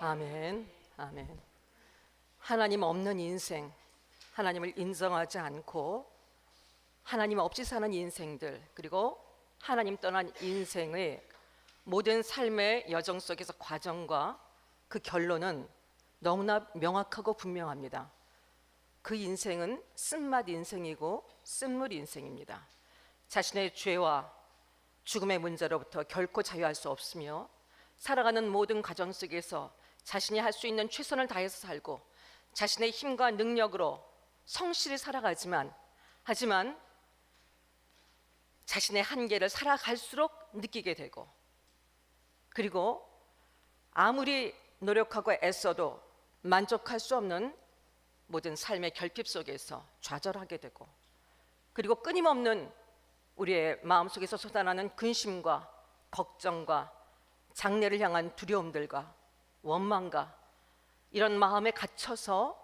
아멘, 아멘. 하나님 없는 인생, 하나님을 인정하지 않고 하나님 없이 사는 인생들, 그리고 하나님 떠난 인생의 모든 삶의 여정 속에서 과정과 그 결론은 너무나 명확하고 분명합니다. 그 인생은 쓴맛 인생이고 쓴물 인생입니다. 자신의 죄와 죽음의 문제로부터 결코 자유할 수 없으며 살아가는 모든 과정 속에서 자신이 할 수 있는 최선을 다해서 살고 자신의 힘과 능력으로 성실히 살아가지만 하지만 자신의 한계를 살아갈수록 느끼게 되고, 그리고 아무리 노력하고 애써도 만족할 수 없는 모든 삶의 결핍 속에서 좌절하게 되고, 그리고 끊임없는 우리의 마음속에서 솟아나는 근심과 걱정과 장래를 향한 두려움들과 원망과 이런 마음에 갇혀서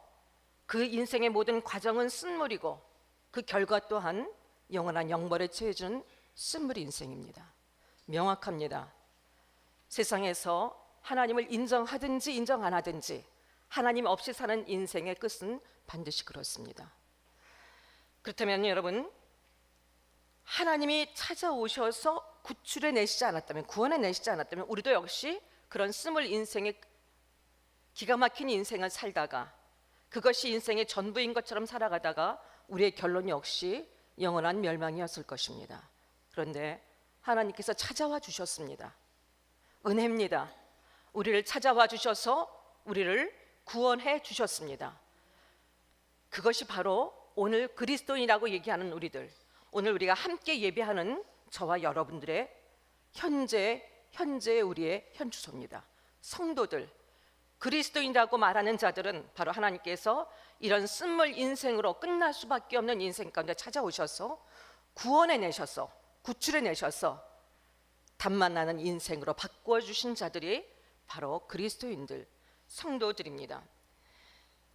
그 인생의 모든 과정은 쓴물이고 그 결과 또한 영원한 영벌에 처해지는 쓴물 인생입니다. 명확합니다. 세상에서 하나님을 인정하든지 인정 안 하든지 하나님 없이 사는 인생의 끝은 반드시 그렇습니다. 그렇다면 여러분, 하나님이 찾아오셔서 구출해 내시지 않았다면, 구원해 내시지 않았다면 우리도 역시 그런 쓴물 인생의 기가 막힌 인생을 살다가 그것이 인생의 전부인 것처럼 살아가다가 우리의 결론 역시 영원한 멸망이었을 것입니다. 그런데 하나님께서 찾아와 주셨습니다. 은혜입니다. 우리를 찾아와 주셔서 우리를 구원해 주셨습니다. 그것이 바로 오늘 그리스도인이라고 얘기하는 우리들, 오늘 우리가 함께 예배하는 저와 여러분들의 현재 우리의 현주소입니다. 성도들, 그리스도인이라고 말하는 자들은 바로 하나님께서 이런 쓴물 인생으로 끝날 수밖에 없는 인생 가운데 찾아오셔서 구원해 내셔서 구출해 내셔서 답만 나는 인생으로 바꾸어 주신 자들이 바로 그리스도인들, 성도들입니다.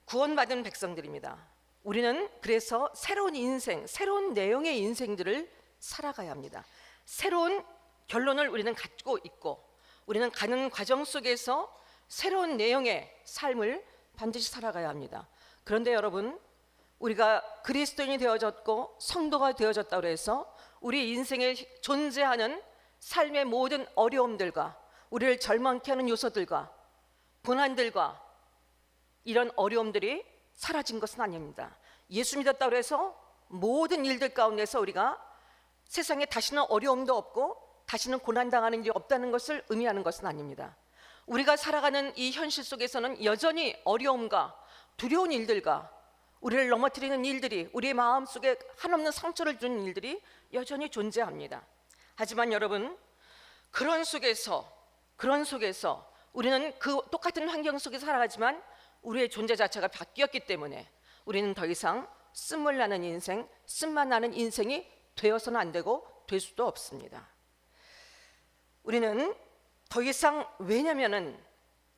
구원받은 백성들입니다. 우리는 그래서 새로운 인생, 새로운 내용의 인생들을 살아가야 합니다. 새로운 결론을 우리는 갖고 있고 우리는 가는 과정 속에서 새로운 내용의 삶을 반드시 살아가야 합니다. 그런데 여러분, 우리가 그리스도인이 되어졌고 성도가 되어졌다고 해서 우리 인생에 존재하는 삶의 모든 어려움들과 우리를 절망케 하는 요소들과 고난들과 이런 어려움들이 사라진 것은 아닙니다. 예수 믿었다고 해서 모든 일들 가운데서 우리가 세상에 다시는 어려움도 없고 다시는 고난당하는 일이 없다는 것을 의미하는 것은 아닙니다. 우리가 살아가는 이 현실 속에서는 여전히 어려움과 두려운 일들과 우리를 넘어뜨리는 일들이, 우리의 마음속에 한없는 상처를 주는 일들이 여전히 존재합니다. 하지만 여러분, 그런 속에서 우리는 그 똑같은 환경 속에서 살아가지만 우리의 존재 자체가 바뀌었기 때문에 우리는 더 이상 쓴물 나는 인생, 쓴맛 나는 인생이 되어서는 안 되고 될 수도 없습니다. 우리는 더 이상, 왜냐면은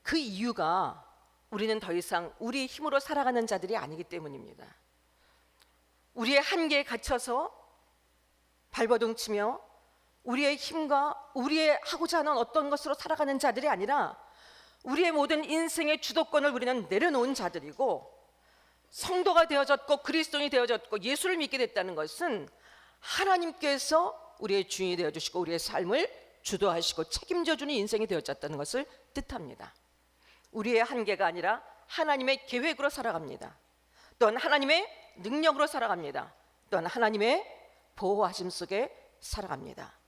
그 이유가 우리는 더 이상 우리 힘으로 살아가는 자들이 아니기 때문입니다. 우리의 한계에 갇혀서 발버둥 치며 우리의 힘과 우리의 하고자 하는 어떤 것으로 살아가는 자들이 아니라 우리의 모든 인생의 주도권을 우리는 내려놓은 자들이고, 성도가 되어졌고 그리스도인이 되어졌고 예수를 믿게 됐다는 것은 하나님께서 우리의 주인이 되어주시고 우리의 삶을 주도하시고 책임져주는 인생이 되어졌다는 것을 뜻합니다. 우리의 한계가 아니라 하나님의 계획으로 살아갑니다. 또한 하나님의 능력으로 살아갑니다. 또한 하나님의 보호하심 속에 살아갑니다.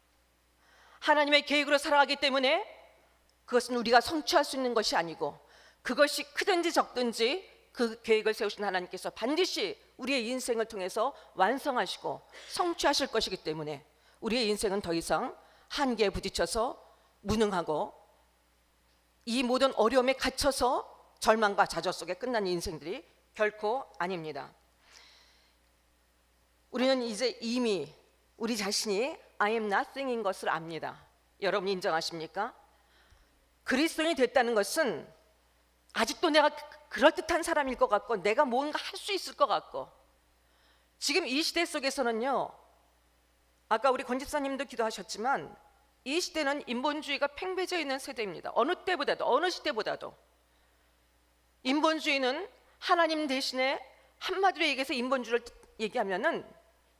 하나님의 계획으로 살아가기 때문에 그것은 우리가 성취할 수 있는 것이 아니고, 그것이 크든지 적든지 그 계획을 세우신 하나님께서 반드시 우리의 인생을 통해서 완성하시고 성취하실 것이기 때문에 우리의 인생은 더 이상 한계에 부딪혀서 무능하고 이 모든 어려움에 갇혀서 절망과 좌절 속에 끝난 인생들이 결코 아닙니다. 우리는 이제 이미 우리 자신이 I am nothing인 것을 압니다. 여러분 인정하십니까? 그리스도인이 됐다는 것은 아직도 내가 그럴듯한 사람일 것 같고 내가 뭔가 할 수 있을 것 같고, 지금 이 시대 속에서는요, 아까 우리 권 집사님도 기도하셨지만 이 시대는 인본주의가 팽배져 있는 세대입니다. 어느 때보다도, 어느 시대보다도 인본주의는 하나님 대신에, 한마디로 얘기해서 인본주의를 얘기하면은,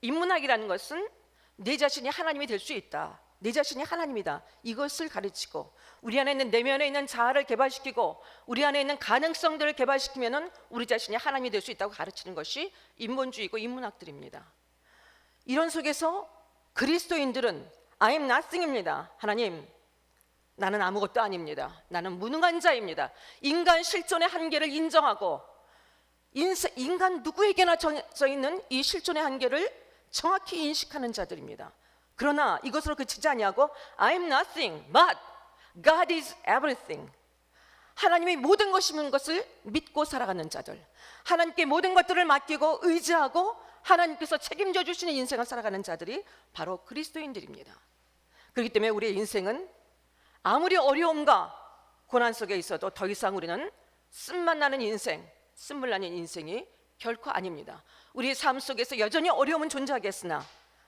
인문학이라는 것은 내 자신이 하나님이 될 수 있다, 내 자신이 하나님이다, 이것을 가르치고, 우리 안에 있는 내면에 있는 자아를 개발시키고 우리 안에 있는 가능성들을 개발시키면은 우리 자신이 하나님이 될 수 있다고 가르치는 것이 인본주의고 인문학들입니다. 이런 속에서 그리스도인들은 I am nothing입니다. 하나님, 나는 아무것도 아닙니다. 나는 무능한 자입니다. 인간 실존의 한계를 인정하고 인간 누구에게나 져 있는 이 실존의 한계를 정확히 인식하는 자들입니다. 그러나 이것으로 그치지 아니하고 I am nothing but God is everything. 하나님이 모든 것이면 것을 믿고 살아가는 자들, 하나님께 모든 것들을 맡기고 의지하고 하나님께서 책임져 주시는 인생을 살아가는 자들이 바로 그리스도인들입니다. 그렇기 때문에 우리의 인생은 아무리 어려움과 고난 속에 있어도 더 이상 우리는 쓴맛 나는 인생, 쓴물 나는 인생이 결코 아닙니다. 우리의 삶 속에서 여전히 어려움은 존재하겠으나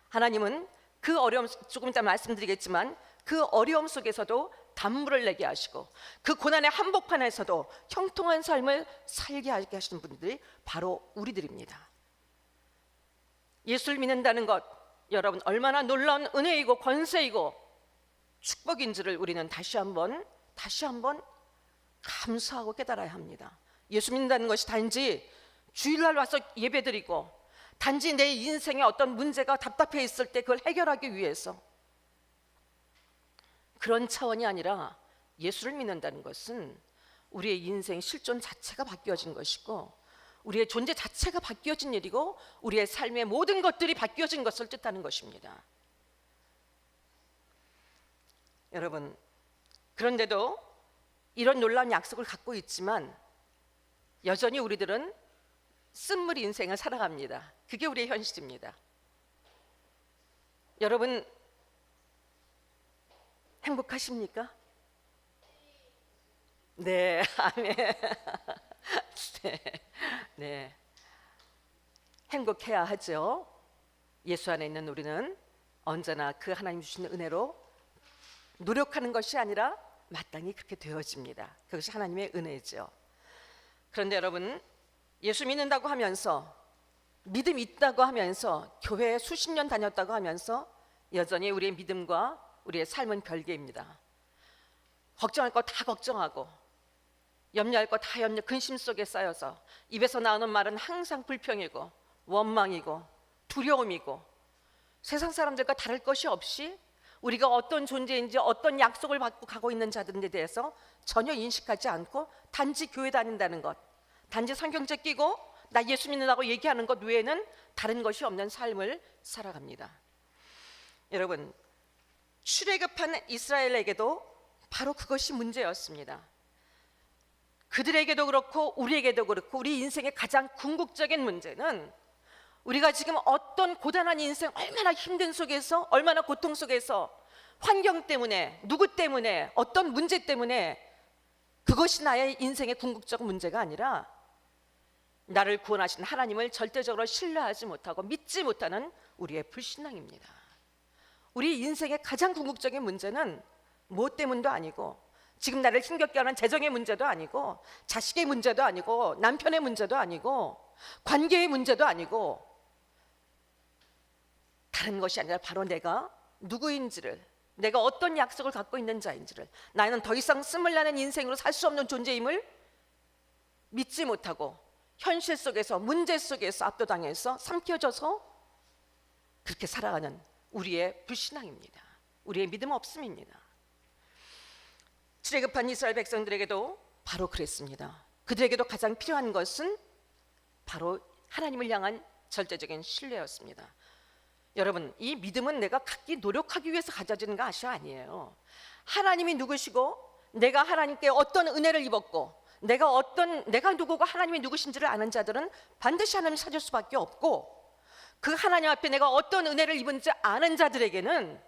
하나님은 그 어려움, 조금 이따 말씀드리겠지만 그 어려움 속에서도 단물을 내게 하시고 그 고난의 한복판에서도 형통한 삶을 살게 하게 하시는 분들이 바로 우리들입니다. 예수를 믿는다는 것, 여러분 얼마나 놀라운 은혜이고 권세이고 축복인지를 우리는 다시 한번 감사하고 깨달아야 합니다. 예수 믿는다는 것이 단지 주일날 와서 예배드리고 단지 내 인생에 어떤 문제가 답답해 있을 때 그걸 해결하기 위해서, 그런 차원이 아니라 예수를 믿는다는 것은 우리의 인생 실존 자체가 바뀌어진 것이고 우리의 존재 자체가 바뀌어진 일이고 우리의 삶의 모든 것들이 바뀌어진 것을 뜻하는 것입니다. 여러분, 그런데도 이런 놀라운 약속을 갖고 있지만 여전히 우리들은 쓴물 인생을 살아갑니다. 그게 우리의 현실입니다. 여러분 행복하십니까? 네, 아멘. 네, 행복해야 하죠. 예수 안에 있는 우리는 언제나 그 하나님 주시는 은혜로 노력하는 것이 아니라 마땅히 그렇게 되어집니다. 그것이 하나님의 은혜죠. 그런데 여러분, 예수 믿는다고 하면서, 믿음 있다고 하면서, 교회에 수십 년 다녔다고 하면서 여전히 우리의 믿음과 우리의 삶은 별개입니다. 걱정할 거 다 걱정하고 염려할 거 다 염려, 근심 속에 쌓여서 입에서 나오는 말은 항상 불평이고 원망이고 두려움이고 세상 사람들과 다를 것이 없이 우리가 어떤 존재인지 어떤 약속을 받고 가고 있는 자들에 대해서 전혀 인식하지 않고 단지 교회 다닌다는 것, 단지 성경책 끼고 나 예수 믿는다고 얘기하는 것 외에는 다른 것이 없는 삶을 살아갑니다. 여러분, 출애굽한 이스라엘에게도 바로 그것이 문제였습니다. 그들에게도 그렇고 우리에게도 그렇고 우리 인생의 가장 궁극적인 문제는 우리가 지금 어떤 고단한 인생, 얼마나 힘든 속에서, 얼마나 고통 속에서, 환경 때문에, 누구 때문에, 어떤 문제 때문에, 그것이 나의 인생의 궁극적 문제가 아니라 나를 구원하신 하나님을 절대적으로 신뢰하지 못하고 믿지 못하는 우리의 불신앙입니다. 우리 인생의 가장 궁극적인 문제는 뭐 때문도 아니고, 지금 나를 힘겹게 하는 재정의 문제도 아니고, 자식의 문제도 아니고, 남편의 문제도 아니고, 관계의 문제도 아니고, 다른 것이 아니라 바로 내가 누구인지를, 내가 어떤 약속을 갖고 있는 자인지를, 나는 더 이상 쓴물 나는 인생으로 살 수 없는 존재임을 믿지 못하고 현실 속에서, 문제 속에서 압도당해서 삼켜져서 그렇게 살아가는 우리의 불신앙입니다. 우리의 믿음 없음입니다. 출애굽한 이스라엘 백성들에게도 바로 그랬습니다. 그들에게도 가장 필요한 것은 바로 하나님을 향한 절대적인 신뢰였습니다. 여러분, 이 믿음은 내가 각기 노력하기 위해서 가져지는 것이 아니에요. 하나님이 누구시고 내가 하나님께 어떤 은혜를 입었고 내가 누구고 하나님이 누구신지를 아는 자들은 반드시 하나님을 찾을 수밖에 없고, 그 하나님 앞에 내가 어떤 은혜를 입은지 아는 자들에게는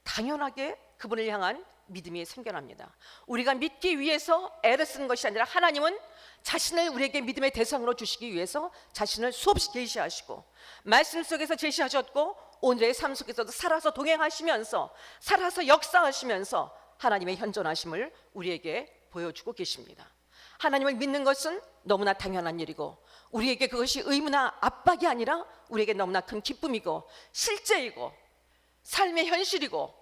당연하게 그분을 향한 믿음이 생겨납니다. 우리가 믿기 위해서 애를 쓰는 것이 아니라 하나님은 자신을 우리에게 믿음의 대상으로 주시기 위해서 자신을 수없이 계시하시고 말씀 속에서 제시하셨고 오늘의 삶 속에서도 살아서 동행하시면서, 살아서 역사하시면서 하나님의 현존하심을 우리에게 보여주고 계십니다. 하나님을 믿는 것은 너무나 당연한 일이고 우리에게 그것이 의무나 압박이 아니라 우리에게 너무나 큰 기쁨이고 실제이고 삶의 현실이고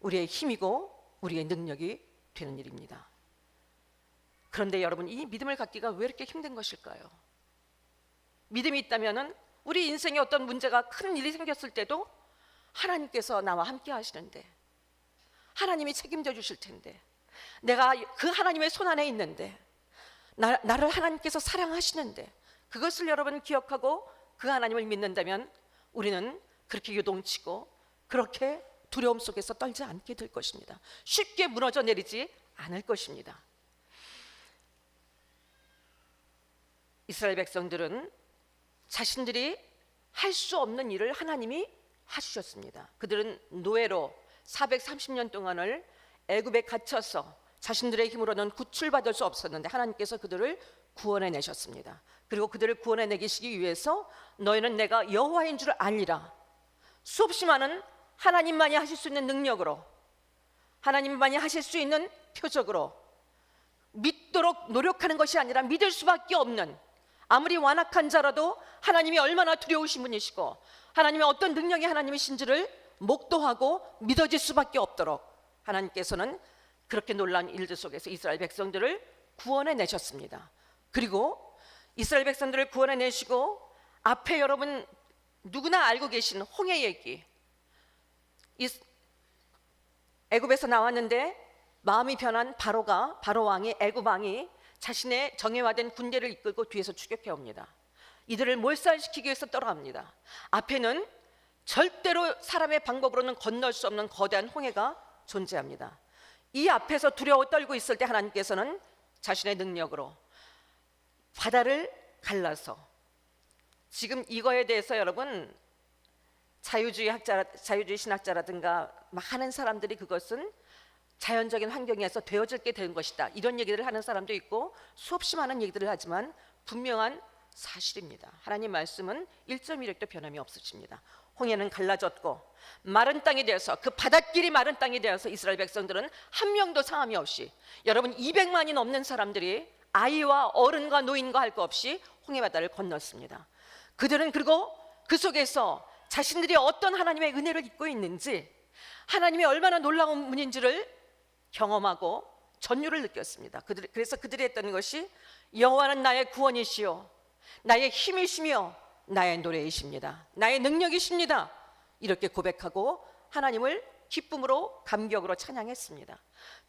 우리의 힘이고 우리의 능력이 되는 일입니다. 그런데 여러분, 이 믿음을 갖기가 왜 이렇게 힘든 것일까요? 믿음이 있다면 우리 인생에 어떤 문제가 큰 일이 생겼을 때도 하나님께서 나와 함께 하시는데, 하나님이 책임져 주실 텐데, 내가 그 하나님의 손 안에 있는데, 나를 하나님께서 사랑하시는데, 그것을 여러분 기억하고 그 하나님을 믿는다면 우리는 그렇게 요동치고 그렇게 두려움 속에서 떨지 않게 될 것입니다. 쉽게 무너져 내리지 않을 것입니다. 이스라엘 백성들은 자신들이 할 수 없는 일을 하나님이 하시셨습니다. 그들은 노예로 430년 동안을 애굽에 갇혀서 자신들의 힘으로는 구출받을 수 없었는데 하나님께서 그들을 구원해 내셨습니다. 그리고 그들을 구원해 내시기 위해서 너희는 내가 여호와인 줄 알리라, 수없이 많은 하나님만이 하실 수 있는 능력으로, 하나님만이 하실 수 있는 표적으로 믿도록 노력하는 것이 아니라 믿을 수밖에 없는, 아무리 완악한 자라도 하나님이 얼마나 두려우신 분이시고 하나님의 어떤 능력이 하나님이신지를 목도하고 믿어질 수밖에 없도록 하나님께서는 그렇게 놀라운 일들 속에서 이스라엘 백성들을 구원해 내셨습니다. 그리고 이스라엘 백성들을 구원해 내시고 앞에 여러분 누구나 알고 계신 홍해 얘기, 애굽에서 나왔는데 마음이 변한 바로 왕이, 애굽 왕이 자신의 정예화된 군대를 이끌고 뒤에서 추격해 옵니다. 이들을 몰살시키기 위해서 떠나갑니다. 앞에는 절대로 사람의 방법으로는 건널 수 없는 거대한 홍해가 존재합니다. 이 앞에서 두려워 떨고 있을 때 하나님께서는 자신의 능력으로 바다를 갈라서, 지금 이거에 대해서 여러분 자유주의 신학자라든가 많은 사람들이 그것은 자연적인 환경에서 되어질게 된 것이다, 이런 얘기를 하는 사람도 있고 수없이 많은 얘기들을 하지만 분명한 사실입니다. 하나님 말씀은 1.1획도 변함이 없으십니다. 홍해는 갈라졌고 마른 땅이 되어서, 그 바닷길이 마른 땅이 되어서 이스라엘 백성들은 한 명도 상함이 없이, 여러분 200만이 넘는 사람들이 아이와 어른과 노인과 할 것 없이 홍해 바다를 건넜습니다. 그들은 그리고 그 속에서 자신들이 어떤 하나님의 은혜를 입고 있는지, 하나님이 얼마나 놀라운 분인지를 경험하고 전율을 느꼈습니다. 그래서 그들이 했던 것이 여호와는 나의 구원이시요 나의 힘이시며 나의 노래이십니다, 나의 능력이십니다, 이렇게 고백하고 하나님을 기쁨으로 감격으로 찬양했습니다.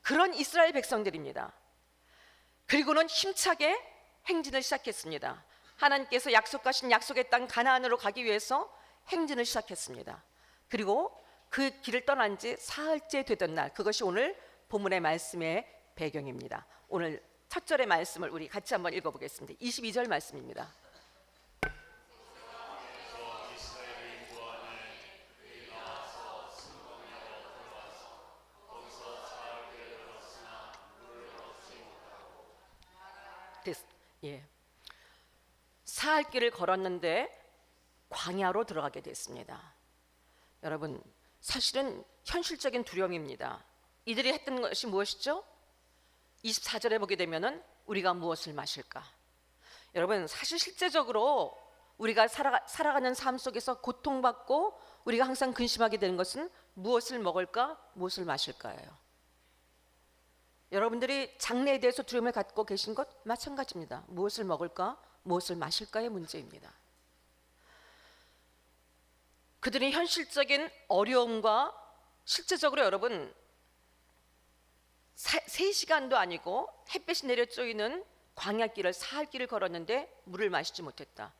그런 이스라엘 백성들입니다. 그리고는 힘차게 행진을 시작했습니다. 하나님께서 약속하신 약속의 땅 가나안으로 가기 위해서 행진을 시작했습니다. 그리고 그 길을 떠난 지 사흘째 되던 날, 그것이 오늘 본문의 말씀의 배경입니다. 오늘 첫 절의 말씀을 우리 같이 한번 읽어보겠습니다. 22절 말씀입니다. 예. 사흘 길을 걸었는데 광야로 들어가게 됐습니다. 여러분, 사실은 현실적인 두려움입니다. 이들이 했던 것이 무엇이죠? 24절에 보게 되면은 우리가 무엇을 마실까? 여러분, 사실 실제적으로 우리가 살아가는 삶 속에서 고통받고 우리가 항상 근심하게 되는 것은 무엇을 먹을까, 무엇을 마실까예요. 여러분들이 장래에 대해서 두려움을 갖고 계신 것 마찬가지입니다. 무엇을 먹을까, 무엇을 마실까의 문제입니다. 그들이 현실적인 어려움과 실제적으로 여러분 3시간도 아니고 햇볕이 내려 쪼이는 광야길을 사흘길을 걸었는데 물을 마시지 못했다.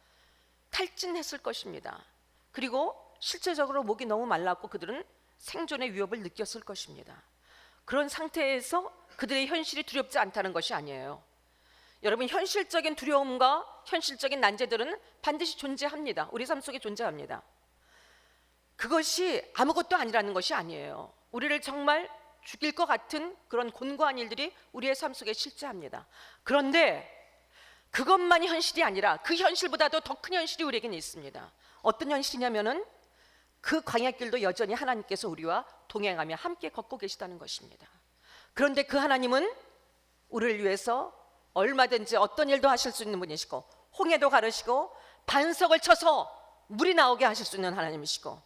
탈진했을 것입니다. 그리고 실제적으로 목이 너무 말랐고 그들은 생존의 위협을 느꼈을 것입니다. 그런 상태에서 그들의 현실이 두렵지 않다는 것이 아니에요. 여러분, 현실적인 두려움과 현실적인 난제들은 반드시 존재합니다. 우리 삶 속에 존재합니다. 그것이 아무것도 아니라는 것이 아니에요. 우리를 정말 죽일 것 같은 그런 곤고한 일들이 우리의 삶 속에 실제합니다. 그런데 그것만이 현실이 아니라 그 현실보다도 더 큰 현실이 우리에게는 있습니다. 어떤 현실이냐면은 그 광야길도 여전히 하나님께서 우리와 동행하며 함께 걷고 계시다는 것입니다. 그런데 그 하나님은 우리를 위해서 얼마든지 어떤 일도 하실 수 있는 분이시고, 홍해도 가르시고 반석을 쳐서 물이 나오게 하실 수 있는 하나님이시고,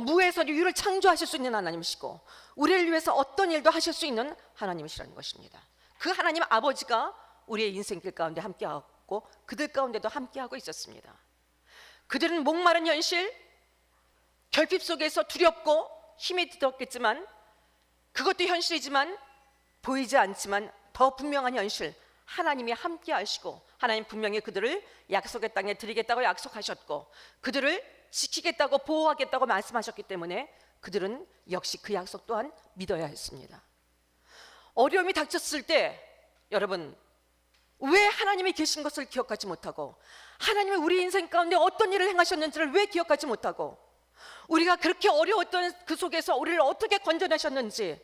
무에서 유를 창조하실 수 있는 하나님이시고, 우리를 위해서 어떤 일도 하실 수 있는 하나님이시라는 것입니다. 그 하나님 아버지가 우리의 인생길 가운데 함께하고 그들 가운데도 함께하고 있었습니다. 그들은 목마른 현실, 결핍 속에서 두렵고 힘이 들었겠지만, 그것도 현실이지만 보이지 않지만 더 분명한 현실, 하나님이 함께 하시고 하나님 분명히 그들을 약속의 땅에 드리겠다고 약속하셨고 그들을 지키겠다고 보호하겠다고 말씀하셨기 때문에 그들은 역시 그 약속 또한 믿어야 했습니다. 어려움이 닥쳤을 때 여러분, 왜 하나님이 계신 것을 기억하지 못하고, 하나님이 우리 인생 가운데 어떤 일을 행하셨는지를 왜 기억하지 못하고, 우리가 그렇게 어려웠던 그 속에서 우리를 어떻게 건져내셨는지,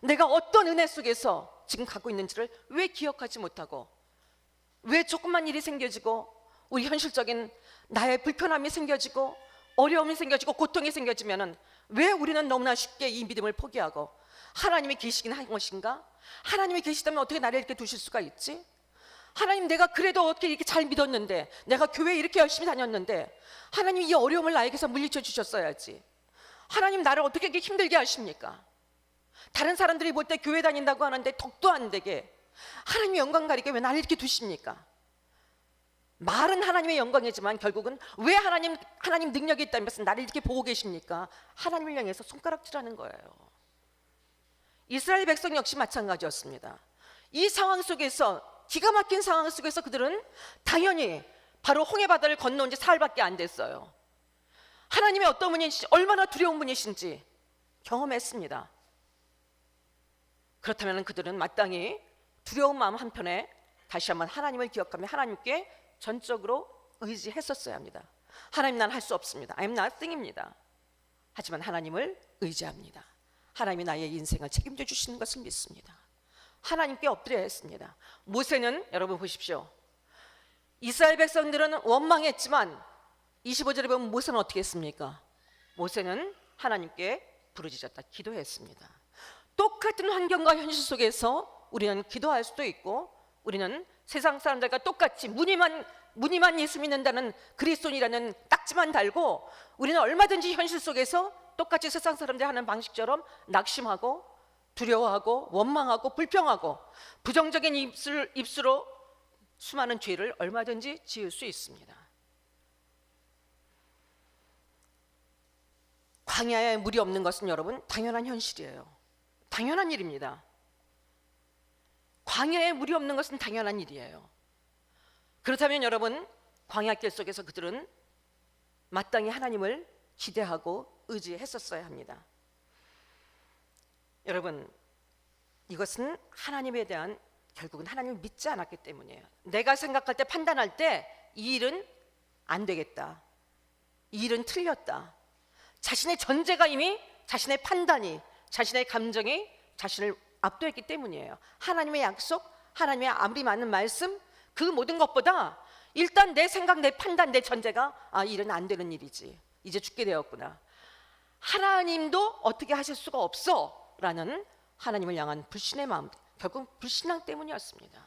내가 어떤 은혜 속에서 지금 갖고 있는지를 왜 기억하지 못하고, 왜 조금만 일이 생겨지고 우리 현실적인 나의 불편함이 생겨지고 어려움이 생겨지고 고통이 생겨지면은 왜 우리는 너무나 쉽게 이 믿음을 포기하고, 하나님이 계시긴 한 것인가? 하나님이 계시다면 어떻게 나를 이렇게 두실 수가 있지? 하나님, 내가 그래도 어떻게 이렇게 잘 믿었는데, 내가 교회에 이렇게 열심히 다녔는데 하나님 이 어려움을 나에게서 물리쳐 주셨어야지. 하나님, 나를 어떻게 이렇게 힘들게 하십니까? 다른 사람들이 볼 때 교회 다닌다고 하는데 덕도 안 되게 하나님의 영광 가리게 왜 나를 이렇게 두십니까? 말은 하나님의 영광이지만 결국은 왜 하나님 능력이 있다는 것은 나를 이렇게 보고 계십니까? 하나님을 향해서 손가락질하는 거예요. 이스라엘 백성 역시 마찬가지였습니다. 이 상황 속에서, 기가 막힌 상황 속에서 그들은 당연히 바로 홍해 바다를 건너온 지 사흘밖에 안 됐어요. 하나님의 어떤 분이신지, 얼마나 두려운 분이신지 경험했습니다. 그렇다면 그들은 마땅히 두려운 마음 한편에 다시 한번 하나님을 기억하며 하나님께 전적으로 의지했었어야 합니다. 하나님, 난 할 수 없습니다. I'm nothing입니다. 하지만 하나님을 의지합니다. 하나님이 나의 인생을 책임져 주시는 것을 믿습니다. 하나님께 엎드려야 했습니다. 모세는, 여러분 보십시오, 이스라엘 백성들은 원망했지만 25절에 보면 모세는 어떻게 했습니까? 모세는 하나님께 부르짖었다, 기도했습니다. 똑같은 환경과 현실 속에서 우리는 기도할 수도 있고, 우리는 세상 사람들과 똑같이 무늬만 예수 믿는다는 그리스도인이라는 딱지만 달고, 우리는 얼마든지 현실 속에서 똑같이 세상 사람들이 하는 방식처럼 낙심하고 두려워하고 원망하고 불평하고 부정적인 입술로 수많은 죄를 얼마든지 지을 수 있습니다. 광야에 물이 없는 것은 여러분 당연한 현실이에요. 당연한 일입니다. 광야에 물이 없는 것은 당연한 일이에요. 그렇다면 여러분, 광야길 속에서 그들은 마땅히 하나님을 기대하고 의지했었어야 합니다. 여러분, 이것은 하나님에 대한, 결국은 하나님을 믿지 않았기 때문이에요. 내가 생각할 때, 판단할 때 이 일은 안 되겠다, 이 일은 틀렸다, 자신의 전제가 이미, 자신의 판단이, 자신의 감정이 자신을 압도했기 때문이에요. 하나님의 약속, 하나님의 아무리 많은 말씀, 그 모든 것보다 일단 내 생각, 내 판단, 내 전제가 이 일은 안 되는 일이지, 이제 죽게 되었구나, 하나님도 어떻게 하실 수가 없어 라는 하나님을 향한 불신의 마음, 결국 불신앙 때문이었습니다.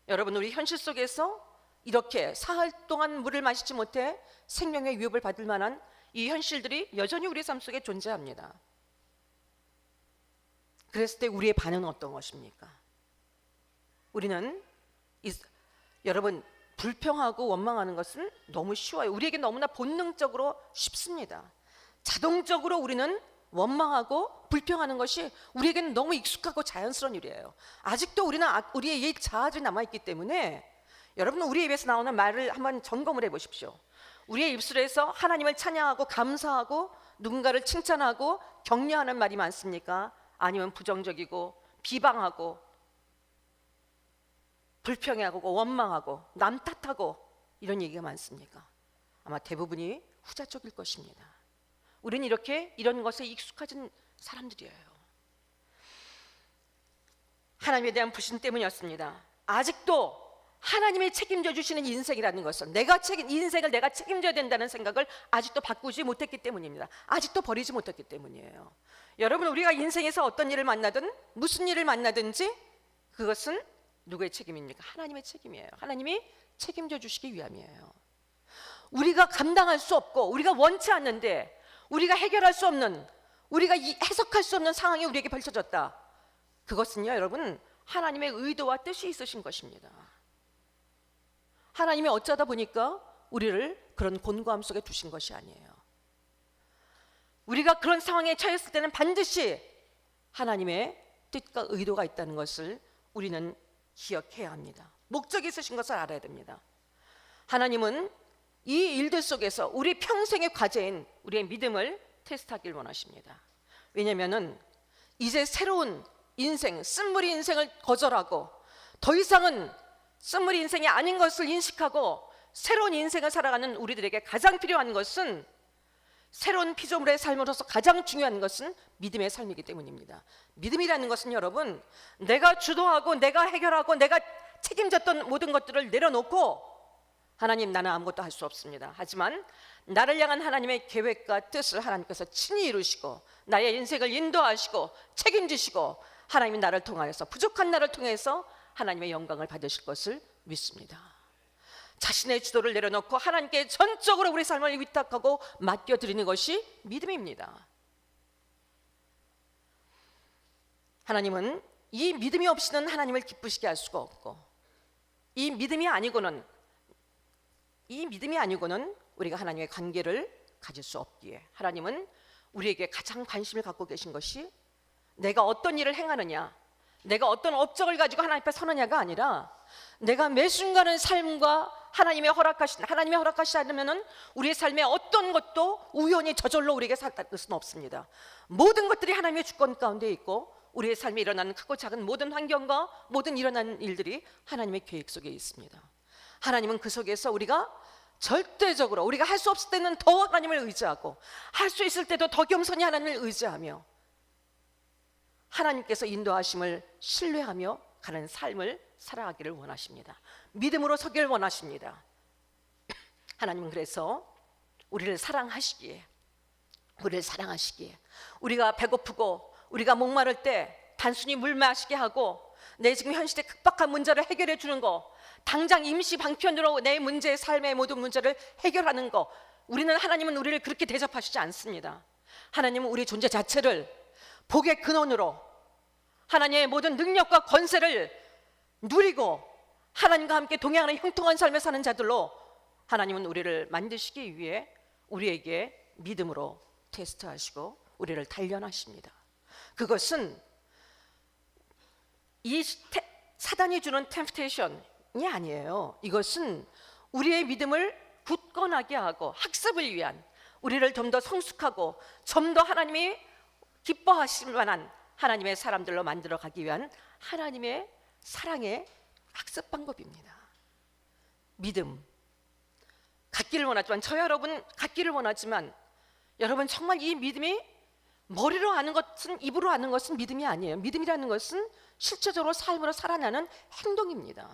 여러분, 우리 현실 속에서 이렇게 사흘 동안 물을 마시지 못해 생명의 위협을 받을 만한 이 현실들이 여전히 우리 삶 속에 존재합니다. 그랬을 때 우리의 반응은 어떤 것입니까? 우리는 여러분, 불평하고 원망하는 것은 너무 쉬워요. 우리에게 너무나 본능적으로 쉽습니다. 자동적으로 우리는 원망하고 불평하는 것이 우리에게는 너무 익숙하고 자연스러운 일이에요. 아직도 우리는 우리의 옛 자아들이 남아있기 때문에, 여러분, 우리의 입에서 나오는 말을 한번 점검을 해보십시오. 우리의 입술에서 하나님을 찬양하고 감사하고 누군가를 칭찬하고 격려하는 말이 많습니까? 아니면 부정적이고 비방하고 불평하고 원망하고 남 탓하고 이런 얘기가 많습니까? 아마 대부분이 후자 쪽일 것입니다. 우리는 이런 것에 익숙해진 사람들이에요. 하나님에 대한 불신 때문이었습니다. 아직도 하나님이 책임져 주시는 인생이라는 것을, 인생을 내가 책임져야 된다는 생각을 아직도 바꾸지 못했기 때문입니다. 아직도 버리지 못했기 때문이에요. 여러분, 우리가 인생에서 어떤 일을 만나든 무슨 일을 만나든지 그것은 누구의 책임입니까? 하나님의 책임이에요. 하나님이 책임져 주시기 위함이에요. 우리가 감당할 수 없고 우리가 원치 않는데 우리가 해결할 수 없는, 우리가 해석할 수 없는 상황이 우리에게 펼쳐졌다. 그것은요 여러분, 하나님의 의도와 뜻이 있으신 것입니다. 하나님이 어쩌다 보니까 우리를 그런 곤고함 속에 두신 것이 아니에요. 우리가 그런 상황에 처했을 때는 반드시 하나님의 뜻과 의도가 있다는 것을 우리는 기억해야 합니다. 목적이 있으신 것을 알아야 됩니다. 하나님은 이 일들 속에서 우리 평생의 과제인 우리의 믿음을 테스트하길 원하십니다. 왜냐하면 이제 새로운 인생, 쓴물이 인생을 거절하고 더 이상은 쓴물이 인생이 아닌 것을 인식하고 새로운 인생을 살아가는 우리들에게 가장 필요한 것은, 새로운 피조물의 삶으로서 가장 중요한 것은 믿음의 삶이기 때문입니다. 믿음이라는 것은 여러분, 내가 주도하고 내가 해결하고 내가 책임졌던 모든 것들을 내려놓고 하나님 나는 아무것도 할 수 없습니다. 하지만 나를 향한 하나님의 계획과 뜻을 하나님께서 친히 이루시고 나의 인생을 인도하시고 책임지시고 하나님이 나를 통하여서, 부족한 나를 통해서 하나님의 영광을 받으실 것을 믿습니다. 자신의 주도를 내려놓고 하나님께 전적으로 우리 삶을 위탁하고 맡겨드리는 것이 믿음입니다. 하나님은 이 믿음이 없이는 하나님을 기쁘시게 할 수가 없고, 이 믿음이 아니고는 우리가 하나님의 관계를 가질 수 없기에 하나님은 우리에게 가장 관심을 갖고 계신 것이 내가 어떤 일을 행하느냐, 내가 어떤 업적을 가지고 하나님 앞에 서느냐가 아니라 내가 매 순간의 삶과 하나님이 허락하시지 않으면 우리의 삶에 어떤 것도 우연히 저절로 우리에게 살아갈 수는 없습니다. 모든 것들이 하나님의 주권 가운데 있고 우리의 삶에 일어나는 크고 작은 모든 환경과 모든 일어나는 일들이 하나님의 계획 속에 있습니다. 하나님은 그 속에서 우리가 절대적으로, 우리가 할 수 없을 때는 더 하나님을 의지하고 할 수 있을 때도 더 겸손히 하나님을 의지하며 하나님께서 인도하심을 신뢰하며 가는 삶을 살아가기를 원하십니다. 믿음으로 서기를 원하십니다. 하나님은 그래서 우리를 사랑하시기에 우리가 배고프고 우리가 목마를 때 단순히 물 마시게 하고 내 지금 현실의 급박한 문제를 해결해 주는 거, 당장 임시 방편으로 내 문제, 삶의 모든 문제를 해결하는 거, 하나님은 우리를 그렇게 대접하시지 않습니다. 하나님은 우리 존재 자체를 복의 근원으로 하나님의 모든 능력과 권세를 누리고 하나님과 함께 동행하는 형통한 삶을 사는 자들로 하나님은 우리를 만드시기 위해 우리에게 믿음으로 테스트하시고 우리를 단련하십니다. 그것은 이 사단이 주는 템프테이션이 아니에요. 이것은 우리의 믿음을 굳건하게 하고 학습을 위한, 우리를 좀 더 성숙하고 좀 더 하나님이 기뻐하실 만한 하나님의 사람들로 만들어 가기 위한 하나님의 사랑의 학습 방법입니다. 믿음 갖기를 원하지만, 저 여러분 갖기를 원하지만, 여러분 정말 이 믿음이 머리로 아는 것은, 입으로 아는 것은 믿음이 아니에요. 믿음이라는 것은 실제적으로 삶으로 살아나는 행동입니다.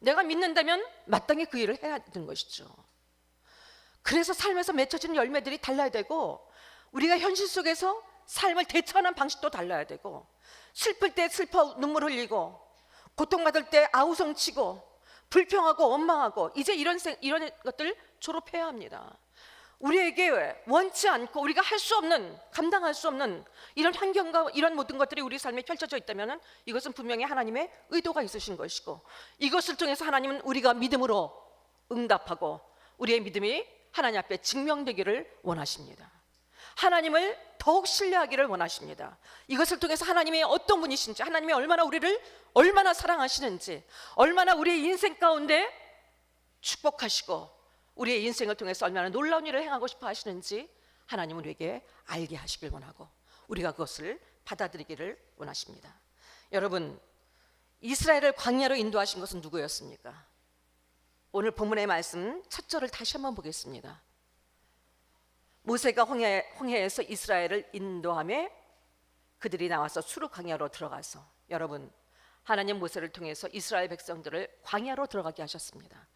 내가 믿는다면 마땅히 그 일을 해야 되는 것이죠. 그래서 삶에서 맺혀지는 열매들이 달라야 되고, 우리가 현실 속에서 삶을 대처하는 방식도 달라야 되고, 슬플 때 슬퍼 눈물 흘리고, 고통받을 때 아우성치고, 불평하고 원망하고, 이제 이런 것들 졸업해야 합니다. 우리에게 원치 않고 우리가 할 수 없는, 감당할 수 없는 이런 환경과 이런 모든 것들이 우리 삶에 펼쳐져 있다면 이것은 분명히 하나님의 의도가 있으신 것이고, 이것을 통해서 하나님은 우리가 믿음으로 응답하고 우리의 믿음이 하나님 앞에 증명되기를 원하십니다. 하나님을 더욱 신뢰하기를 원하십니다. 이것을 통해서 하나님이 어떤 분이신지, 하나님이 얼마나 사랑하시는지, 얼마나 우리의 인생 가운데 축복하시고 우리의 인생을 통해서 얼마나 놀라운 일을 행하고 싶어 하시는지 하나님은 우리에게 알게 하시길 원하고 우리가 그것을 받아들이기를 원하십니다. 여러분, 이스라엘을 광야로 인도하신 것은 누구였습니까? 오늘 본문의 말씀 첫 절을 다시 한번 보겠습니다. 모세가 홍해에서 이스라엘을 인도하며 그들이 나와서 수르 광야로 들어가서, 여러분, 하나님 모세를 통해서 이스라엘 백성들을 광야로 들어가게 하셨습니다.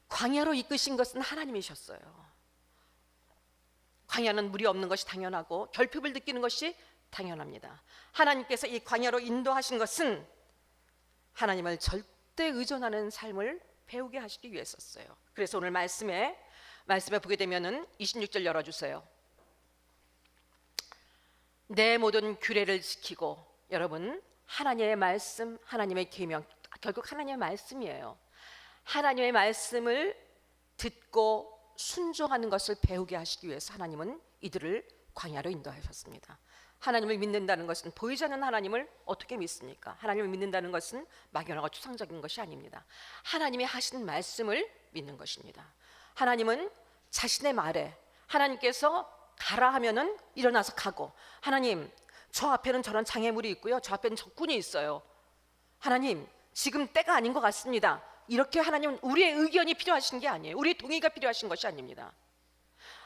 광야로 이끄신 것은 하나님이셨어요. 광야는 물이 없는 것이 당연하고 결핍을 느끼는 것이 당연합니다. 하나님께서 이 광야로 인도하신 것은 하나님을 절대 의존하는 삶을 배우게 하시기 위해서였어요. 그래서 오늘 말씀에 보게 되면은 26절 열어주세요. 내 모든 규례를 지키고, 여러분, 하나님의 말씀, 하나님의 계명, 결국 하나님의 말씀이에요. 하나님의 말씀을 듣고 순종하는 것을 배우게 하시기 위해서 하나님은 이들을 광야로 인도하셨습니다. 하나님을 믿는다는 것은 보이지 않는 하나님을 어떻게 믿습니까? 하나님을 믿는다는 것은 막연하고 추상적인 것이 아닙니다. 하나님이 하신 말씀을 믿는 것입니다. 하나님은 자신의 말에, 하나님께서 가라 하면은 일어나서 가고, 하나님 저 앞에는 저런 장애물이 있고요, 저 앞에는 적군이 있어요, 하나님 지금 때가 아닌 것 같습니다, 이렇게 하나님은 우리의 의견이 필요하신 게 아니에요. 우리의 동의가 필요하신 것이 아닙니다.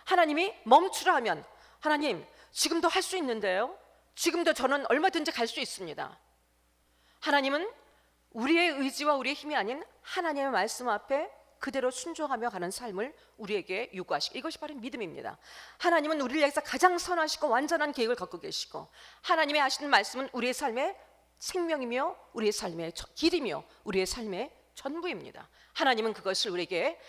하나님이 멈추라 하면, 하나님 지금도 할 수 있는데요, 지금도 저는 얼마든지 갈 수 있습니다. 하나님은 우리의 의지와 우리의 힘이 아닌 하나님의 말씀 앞에 그대로 순종하며 가는 삶을 우리에게 요구하시고, 이것이 바로 믿음입니다. 하나님은 우리를 위해서 가장 선하시고 완전한 계획을 갖고 계시고, 하나님의 하시는 말씀은 우리의 삶의 생명이며 우리의 삶의 길이며 우리의 삶의 전부입니다. 하나님은 그것을 우리에게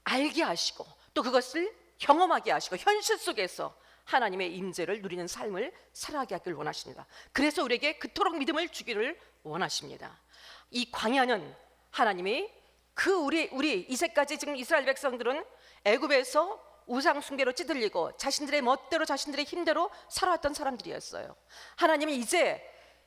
알게 하시고 또 그것을 경험하게 하시고 현실 속에서 하나님의 임재를 누리는 삶을 살아가게 하길 원하십니다. 그래서 우리에게 그토록 믿음을 주기를 원하십니다. 이 광야는 하나님이 우리 이제까지 지금 이스라엘 백성들은 애굽에서 우상 숭배로 찌들리고 자신들의 멋대로 자신들의 힘대로 살아왔던 사람들이었어요. 하나님이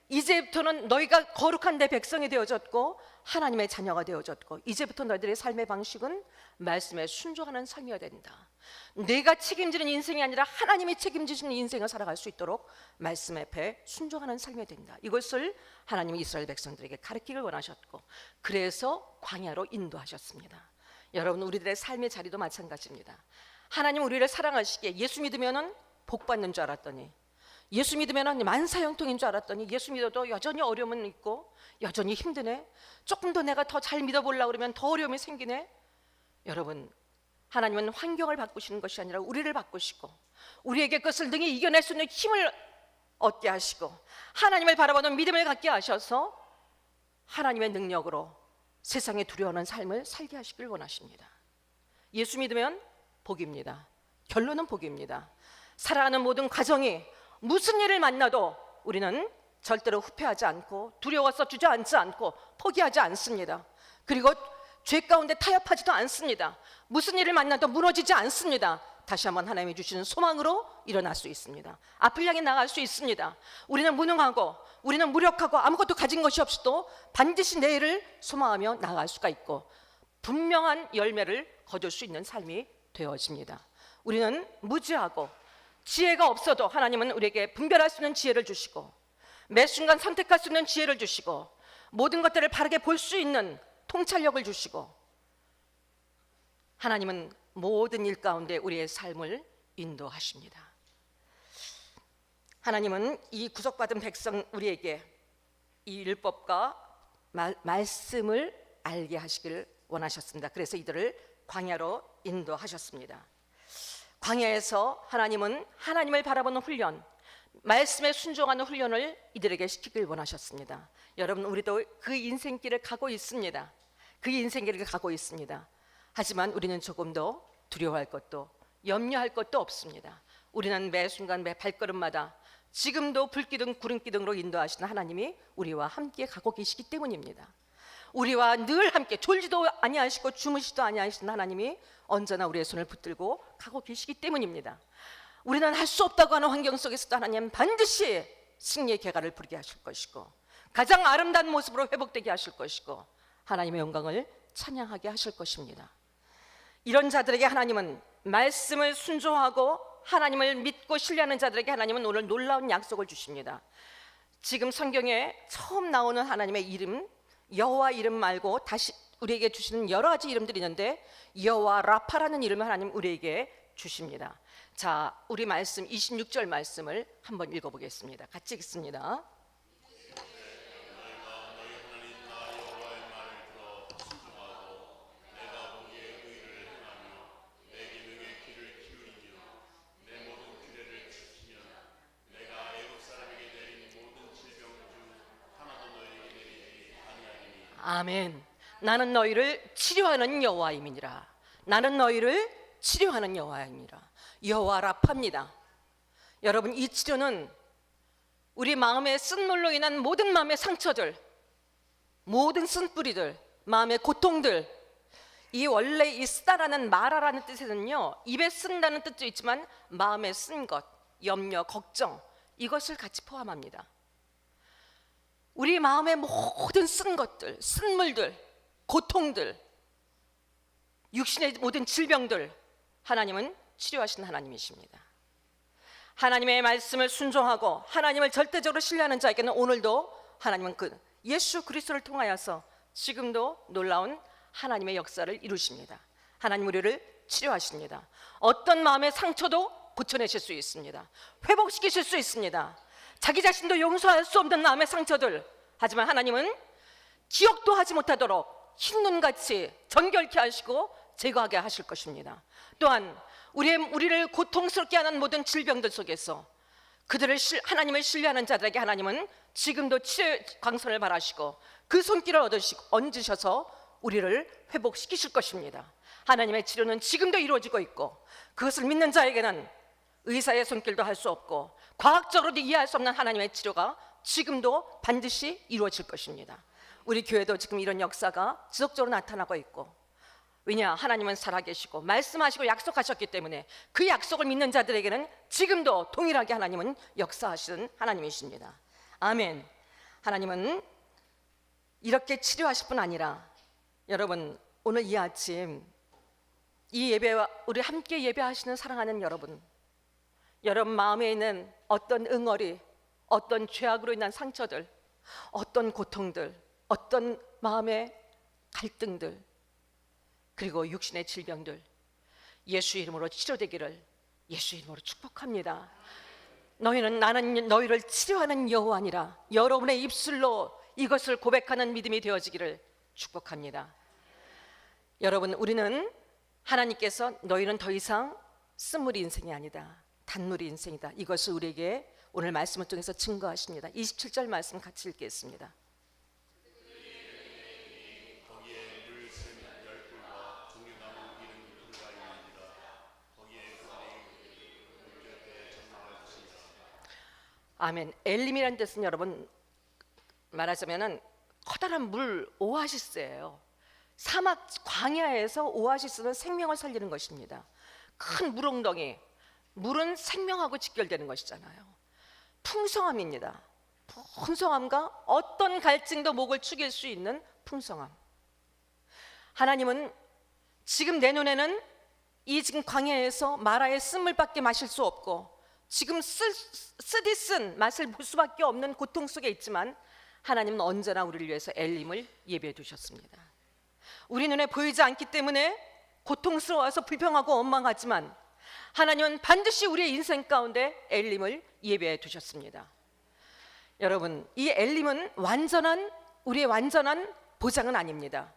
이제부터는 너희가 거룩한 내 백성이 되어졌고 하나님의 자녀가 되어졌고, 이제부터 너희들의 삶의 방식은 말씀에 순종하는 삶이어야 된다. 내가 책임지는 인생이 아니라 하나님이 책임지시는 인생을 살아갈 수 있도록 말씀 앞에 순종하는 삶이어야 된다. 이것을 하나님이 이스라엘 백성들에게 가르치길 원하셨고, 그래서 광야로 인도하셨습니다. 여러분, 우리들의 삶의 자리도 마찬가지입니다. 하나님 우리를 사랑하시기에 예수 믿으면은 복 받는 줄 알았더니, 예수 믿으면 만사형통인 줄 알았더니 예수 믿어도 여전히 어려움은 있고 여전히 힘드네, 조금 더 내가 더 잘 믿어보려고 그러면 더 어려움이 생기네. 여러분, 하나님은 환경을 바꾸시는 것이 아니라 우리를 바꾸시고 우리에게 그것을 능히 이겨낼 수 있는 힘을 얻게 하시고 하나님을 바라보는 믿음을 갖게 하셔서 하나님의 능력으로 세상에 두려워하는 삶을 살게 하시길 원하십니다. 예수 믿으면 복입니다. 결론은 복입니다. 살아가는 모든 과정이 무슨 일을 만나도 우리는 절대로 후회하지 않고 두려워서 주저앉지 않고 포기하지 않습니다. 그리고 죄 가운데 타협하지도 않습니다. 무슨 일을 만나도 무너지지 않습니다. 다시 한번 하나님이 주시는 소망으로 일어날 수 있습니다. 앞을 향해 나갈 수 있습니다. 우리는 무능하고 우리는 무력하고 아무것도 가진 것이 없어도 반드시 내일을 소망하며 나아갈 수가 있고 분명한 열매를 거둘 수 있는 삶이 되어집니다. 우리는 무지하고 지혜가 없어도 하나님은 우리에게 분별할 수 있는 지혜를 주시고 매 순간 선택할 수 있는 지혜를 주시고 모든 것들을 바르게 볼 수 있는 통찰력을 주시고, 하나님은 모든 일 가운데 우리의 삶을 인도하십니다. 하나님은 이 구속받은 백성 우리에게 이 율법과 말씀을 알게 하시길 원하셨습니다. 그래서 이들을 광야로 인도하셨습니다. 광야에서 하나님은 하나님을 바라보는 훈련, 말씀에 순종하는 훈련을 이들에게 시키길 원하셨습니다. 여러분, 우리도 그 인생길을 가고 있습니다. 그 인생길을 가고 있습니다. 하지만 우리는 조금 더 두려워할 것도 염려할 것도 없습니다. 우리는 매 순간 매 발걸음마다 지금도 불기둥 구름기둥으로 인도하시는 하나님이 우리와 함께 가고 계시기 때문입니다. 우리와 늘 함께 졸지도 아니하시고 주무시도 아니하시는 하나님이 언제나 우리의 손을 붙들고 가고 계시기 때문입니다. 우리는 할 수 없다고 하는 환경 속에서도 하나님은 반드시 승리의 계가를 부르게 하실 것이고 가장 아름다운 모습으로 회복되게 하실 것이고 하나님의 영광을 찬양하게 하실 것입니다. 이런 자들에게 하나님은 말씀을 순종하고 하나님을 믿고 신뢰하는 자들에게 하나님은 오늘 놀라운 약속을 주십니다. 지금 성경에 처음 나오는 하나님의 이름, 여호와 이름 말고 다시 우리에게 주시는 여러 가지 이름들이 있는데 여호와 라파라는 이름을 하나님 우리에게 주십니다. 자, 우리 말씀 26절 말씀을 한번 읽어보겠습니다. 같이 읽습니다. 아멘. 나는 너희를 치료하는 여호와임이니라. 나는 너희를 치료하는 여호와임이니라. 여호와 라파입니다. 여러분, 이 치료는 우리 마음의 쓴물로 인한 모든 마음의 상처들, 모든 쓴뿌리들, 마음의 고통들, 이 원래 이 쓰다라는 말하라는 뜻에는요, 입에 쓴다는 뜻도 있지만 마음에 쓴 것, 염려, 걱정, 이것을 같이 포함합니다. 우리 마음의 모든 쓴 것들, 쓴물들, 고통들, 육신의 모든 질병들, 하나님은 치료하시는 하나님이십니다. 하나님의 말씀을 순종하고 하나님을 절대적으로 신뢰하는 자에게는 오늘도 하나님은 그 예수 그리스도를 통하여서 지금도 놀라운 하나님의 역사를 이루십니다. 하나님 우리를 치료하십니다. 어떤 마음의 상처도 고쳐내실 수 있습니다. 회복시키실 수 있습니다. 자기 자신도 용서할 수 없는 마음의 상처들, 하지만 하나님은 기억도 하지 못하도록 흰눈같이 정결케 하시고 제거하게 하실 것입니다. 또한 우리를 고통스럽게 하는 모든 질병들 속에서 그들을 하나님을 신뢰하는 자들에게 하나님은 지금도 치료의 광선을 발하시고 그 손길을 얹으셔서 우리를 회복시키실 것입니다. 하나님의 치료는 지금도 이루어지고 있고, 그것을 믿는 자에게는 의사의 손길도 할 수 없고 과학적으로도 이해할 수 없는 하나님의 치료가 지금도 반드시 이루어질 것입니다. 우리 교회도 지금 이런 역사가 지속적으로 나타나고 있고, 왜냐, 하나님은 살아계시고 말씀하시고 약속하셨기 때문에 그 약속을 믿는 자들에게는 지금도 동일하게 하나님은 역사하시는 하나님이십니다. 아멘. 하나님은 이렇게 치료하실 뿐 아니라, 여러분, 오늘 이 아침 이 예배와 우리 함께 예배하시는 사랑하는 여러분 마음에 있는 어떤 응어리, 어떤 죄악으로 인한 상처들, 어떤 고통들, 어떤 마음의 갈등들, 그리고 육신의 질병들, 예수 이름으로 치료되기를 예수 이름으로 축복합니다. 나는 너희를 치료하는 여호와니라. 여러분의 입술로 이것을 고백하는 믿음이 되어지기를 축복합니다. 여러분, 우리는 하나님께서 너희는 더 이상 쓴물이 인생이 아니다, 단물이 인생이다, 이것을 우리에게 오늘 말씀을 통해서 증거하십니다. 27절 말씀 같이 읽겠습니다. 아멘. 엘림이라는 뜻은 여러분 말하자면은 커다란 물 오아시스예요. 사막 광야에서 오아시스는 생명을 살리는 것입니다. 큰 물웅덩이, 물은 생명하고 직결되는 것이잖아요. 풍성함입니다. 풍성함과 어떤 갈증도 목을 축일 수 있는 풍성함. 하나님은 지금 내 눈에는 이 지금 광야에서 마라의 쓴물밖에 마실 수 없고 지금 쓰디쓴 맛을 볼 수밖에 없는 고통 속에 있지만, 하나님은 언제나 우리를 위해서 엘림을 예비해 두셨습니다. 우리 눈에 보이지 않기 때문에 고통스러워서 불평하고 원망하지만 하나님은 반드시 우리의 인생 가운데 엘림을 예비해 두셨습니다. 여러분, 이 엘림은 우리의 완전한 보장은 아닙니다.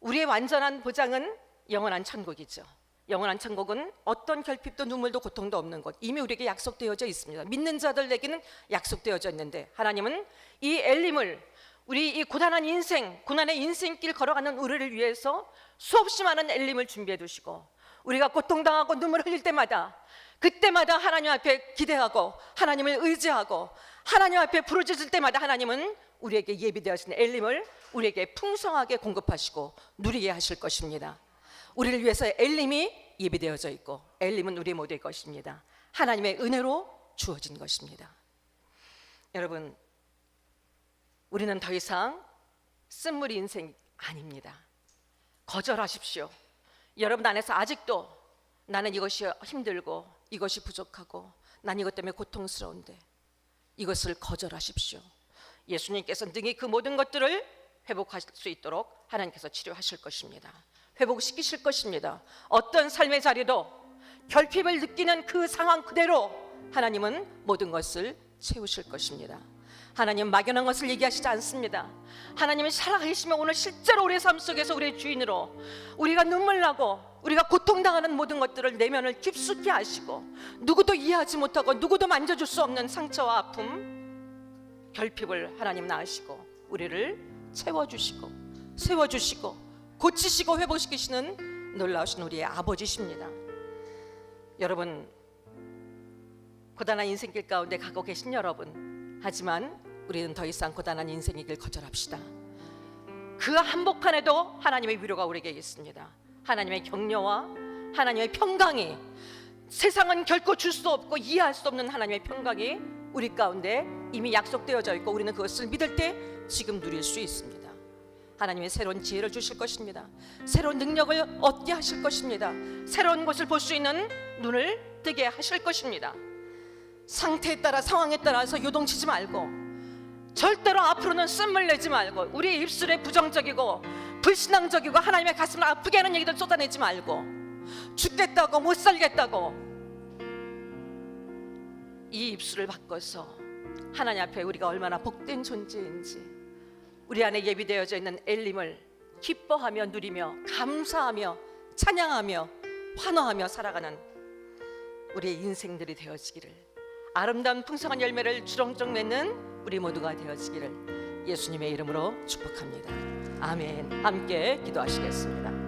우리의 완전한 보장은 영원한 천국이죠. 영원한 천국은 어떤 결핍도 눈물도 고통도 없는 것, 이미 우리에게 약속되어져 있습니다. 믿는 자들에게는 약속되어져 있는데, 하나님은 이 엘림을 우리 이 고난의 인생길 걸어가는 우리를 위해서 수없이 많은 엘림을 준비해 두시고, 우리가 고통당하고 눈물 흘릴 때마다 그때마다 하나님 앞에 기대하고 하나님을 의지하고 하나님 앞에 부르짖을 때마다 하나님은 우리에게 예비되어진 엘림을 우리에게 풍성하게 공급하시고 누리게 하실 것입니다. 우리를 위해서 엘림이 예비되어져 있고 엘림은 우리 모두의 것입니다. 하나님의 은혜로 주어진 것입니다. 여러분, 우리는 더 이상 쓴물 인생 아닙니다. 거절하십시오. 여러분 안에서 아직도 나는 이것이 힘들고 이것이 부족하고 난 이것 때문에 고통스러운데, 이것을 거절하십시오. 예수님께서 능히 그 모든 것들을 회복하실 수 있도록 하나님께서 치료하실 것입니다. 회복시키실 것입니다. 어떤 삶의 자리도 결핍을 느끼는 그 상황 그대로 하나님은 모든 것을 채우실 것입니다. 하나님 막연한 것을 얘기하시지 않습니다. 하나님은 살아계시며 오늘 실제로 우리의 삶 속에서 우리의 주인으로 우리가 눈물 나고 우리가 고통당하는 모든 것들을 내면을 깊숙이 아시고 누구도 이해하지 못하고 누구도 만져줄 수 없는 상처와 아픔, 결핍을 하나님 아시고 우리를 채워주시고 세워주시고 고치시고 회복시키시는 놀라우신 우리의 아버지십니다. 여러분, 고단한 인생길 가운데 가고 계신 여러분, 하지만 우리는 더 이상 고단한 인생의 길 거절합시다. 그 한복판에도 하나님의 위로가 우리에게 있습니다. 하나님의 격려와 하나님의 평강이, 세상은 결코 줄 수 없고 이해할 수 없는 하나님의 평강이 우리 가운데 이미 약속되어져 있고 우리는 그것을 믿을 때 지금 누릴 수 있습니다. 하나님의 새로운 지혜를 주실 것입니다. 새로운 능력을 얻게 하실 것입니다. 새로운 것을 볼 수 있는 눈을 뜨게 하실 것입니다. 상태에 따라, 상황에 따라서 요동치지 말고, 절대로 앞으로는 쓴물 내지 말고, 우리의 입술에 부정적이고 불신앙적이고 하나님의 가슴을 아프게 하는 얘기들 쏟아내지 말고, 죽겠다고 못 살겠다고 이 입술을 바꿔서 하나님 앞에 우리가 얼마나 복된 존재인지, 우리 안에 예비되어져 있는 엘림을 기뻐하며 누리며 감사하며 찬양하며 환호하며 살아가는 우리의 인생들이 되어지기를, 아름다운 풍성한 열매를 주렁주렁 맺는 우리 모두가 되어지기를 예수님의 이름으로 축복합니다. 아멘. 함께 기도하시겠습니다.